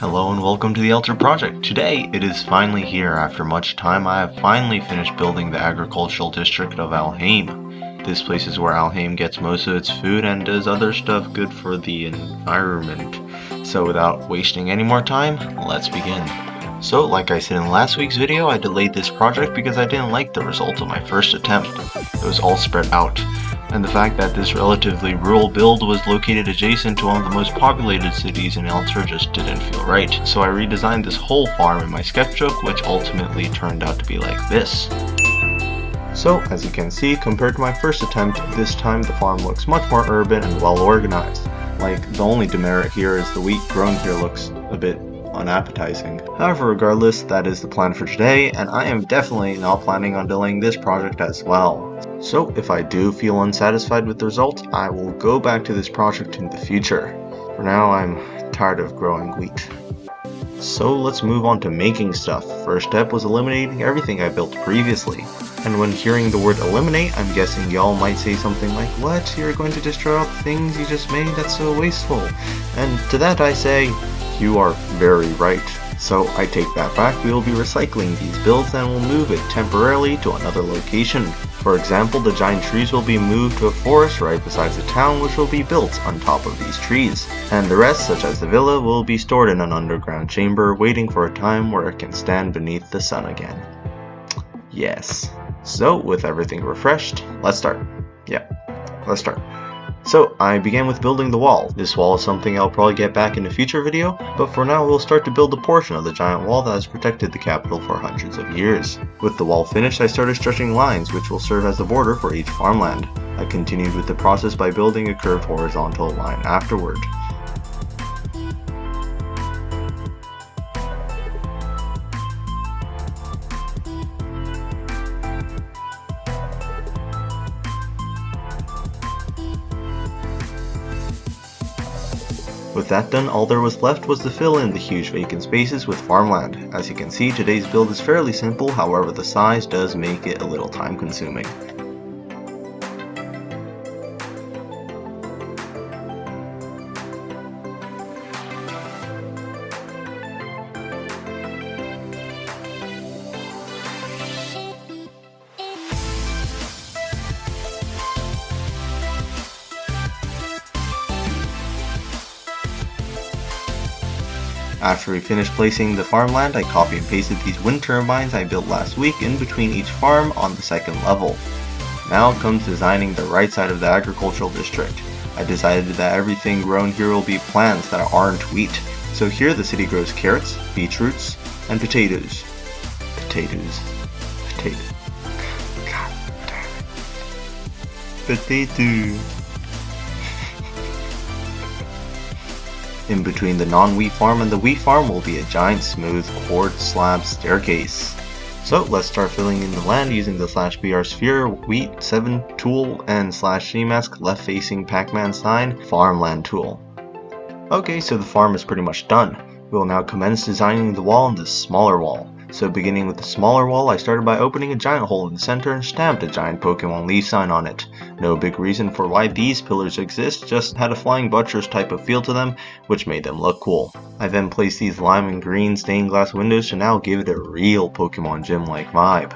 Hello and welcome to the Alter Project. Today, it is finally here. After much time, I have finally finished building the agricultural district of Alheim. This place is where Alheim gets most of its food and does other stuff good for the environment. So without wasting any more time, let's begin. So, like I said in last week's video, I delayed this project because I didn't like the result of my first attempt. It was all spread out. And the fact that this relatively rural build was located adjacent to one of the most populated cities in Alter just didn't feel right. So I redesigned this whole farm in my sketchbook, which ultimately turned out to be like this. So, as you can see, compared to my first attempt, this time the farm looks much more urban and well organized. Like, the only demerit here is the wheat grown here looks a bit unappetizing. However, regardless, that is the plan for today, and I am definitely not planning on delaying this project as well. So, if I do feel unsatisfied with the result, I will go back to this project in the future. For now, I'm tired of growing wheat. So, let's move on to making stuff. First step was eliminating everything I built previously. And when hearing the word eliminate, I'm guessing y'all might say something like, "What? You're going to destroy all the things you just made? That's so wasteful." And to that I say, you are very right. So I take that back. We will be recycling these builds and will move it temporarily to another location. For example, the giant trees will be moved to a forest right beside the town, which will be built on top of these trees. And the rest, such as the villa, will be stored in an underground chamber, waiting for a time where it can stand beneath the sun again. Yes. So, with everything refreshed, let's start. Let's start. So, I began with building the wall. This wall is something I'll probably get back in a future video, but for now we'll start to build a portion of the giant wall that has protected the capital for hundreds of years. With the wall finished, I started stretching lines which will serve as the border for each farmland. I continued with the process by building a curved horizontal line afterward. With that done, all there was left was to fill in the huge vacant spaces with farmland. As you can see, today's build is fairly simple, however the size does make it a little time consuming. After we finished placing the farmland, I copy and pasted these wind turbines I built last week in between each farm on the second level. Now comes designing the right side of the agricultural district. I decided that everything grown here will be plants that aren't wheat. So here the city grows carrots, beetroots, and potatoes. Potatoes. God damn it. Potato. In between the non-wheat farm and the wheat farm will be a giant smooth quartz slab staircase. So let's start filling in the land using the /BR sphere, wheat 7 tool, and /CMask left facing Pac-Man sign farmland tool. Okay, so the farm is pretty much done. We will now commence designing the wall and the smaller wall. So beginning with the smaller wall, I started by opening a giant hole in the center and stamped a giant Pokemon leaf sign on it. No big reason for why these pillars exist, just had a flying buttress type of feel to them, which made them look cool. I then placed these lime and green stained glass windows to now give it a real Pokemon gym-like vibe.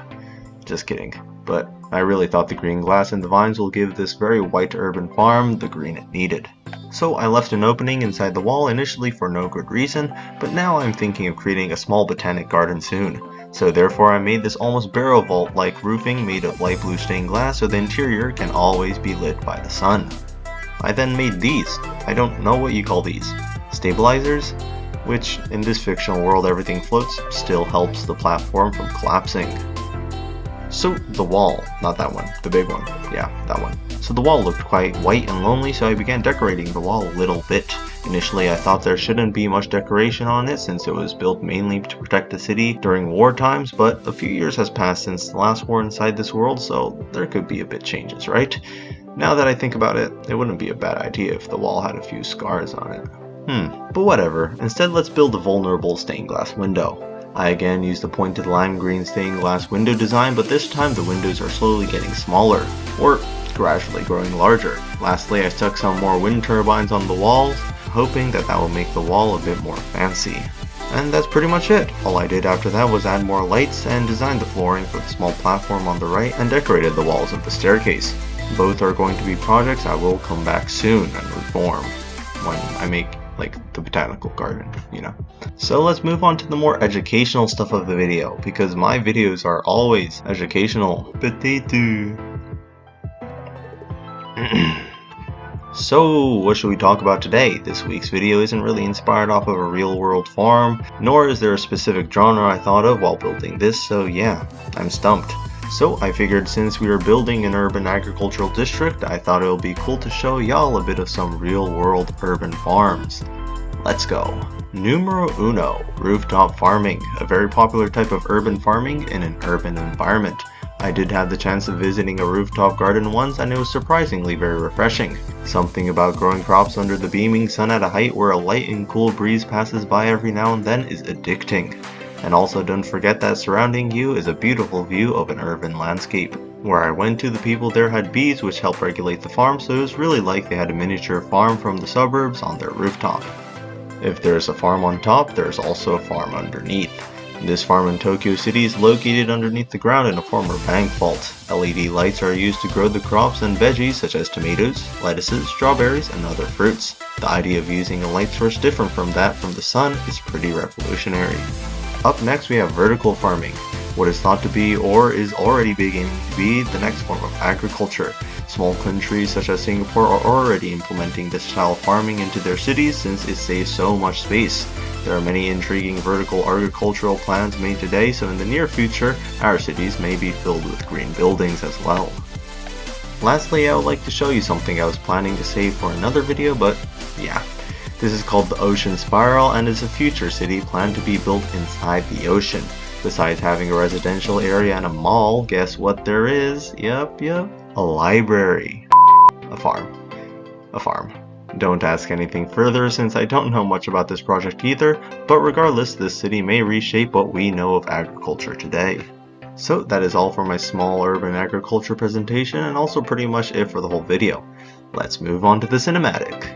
Just kidding. But I really thought the green glass and the vines will give this very white urban farm the green it needed. So I left an opening inside the wall initially for no good reason, but now I'm thinking of creating a small botanic garden soon. So therefore I made this almost barrel vault like roofing made of light blue stained glass so the interior can always be lit by the sun. I then made these. I don't know what you call these. Stabilizers? Which, in this fictional world everything floats, still helps the platform from collapsing. So, the wall. Not that one. The big one. Yeah, that one. So the wall looked quite white and lonely, so I began decorating the wall a little bit. Initially I thought there shouldn't be much decoration on it since it was built mainly to protect the city during war times, but a few years has passed since the last war inside this world, so there could be a bit changes, right? Now that I think about it, it wouldn't be a bad idea if the wall had a few scars on it. But whatever. Instead, let's build a vulnerable stained glass window. I again used the pointed lime green stained glass window design, but this time the windows are slowly getting smaller, or gradually growing larger. Lastly, I stuck some more wind turbines on the walls, hoping that will make the wall a bit more fancy. And that's pretty much it. All I did after that was add more lights and designed the flooring for the small platform on the right and decorated the walls of the staircase. Both are going to be projects I will come back soon and reform when I make like the botanical garden, you know. So let's move on to the more educational stuff of the video, because my videos are always educational. Potato. So, what should we talk about today? This week's video isn't really inspired off of a real-world farm, nor is there a specific genre I thought of while building this, so yeah, I'm stumped. So I figured since we are building an urban agricultural district, I thought it would be cool to show y'all a bit of some real-world urban farms. Let's go. Numero uno, rooftop farming, a very popular type of urban farming in an urban environment. I did have the chance of visiting a rooftop garden once and it was surprisingly very refreshing. Something about growing crops under the beaming sun at a height where a light and cool breeze passes by every now and then is addicting. And also don't forget that surrounding you is a beautiful view of an urban landscape. Where I went to, the people there had bees which help regulate the farm, so it was really like they had a miniature farm from the suburbs on their rooftop. If there's a farm on top, there's also a farm underneath. This farm in Tokyo City is located underneath the ground in a former bank vault. LED lights are used to grow the crops and veggies such as tomatoes, lettuces, strawberries, and other fruits. The idea of using a light source different from that from the sun is pretty revolutionary. Up next we have vertical farming, what is thought to be or is already beginning to be the next form of agriculture. Small countries such as Singapore are already implementing this style of farming into their cities since it saves so much space. There are many intriguing vertical agricultural plans made today, so in the near future, our cities may be filled with green buildings as well. Lastly, I would like to show you something I was planning to save for another video, but yeah. This is called the Ocean Spiral and is a future city planned to be built inside the ocean. Besides having a residential area and a mall, guess what there is? Yep, a library. A farm. Don't ask anything further since I don't know much about this project either, but regardless, this city may reshape what we know of agriculture today. So that is all for my small urban agriculture presentation and also pretty much it for the whole video. Let's move on to the cinematic.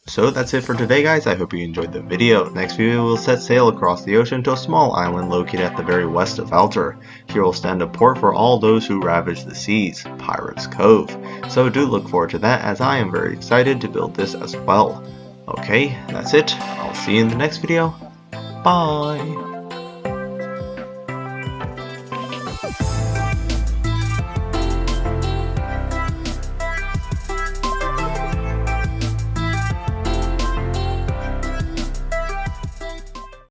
So that's it for today guys, I hope you enjoyed the video. Next video we'll set sail across the ocean to a small island located at the very west of Alter. Here will stand a port for all those who ravage the seas, Pirates Cove. So do look forward to that as I am very excited to build this as well. Okay, that's it. I'll see you in the next video. Bye!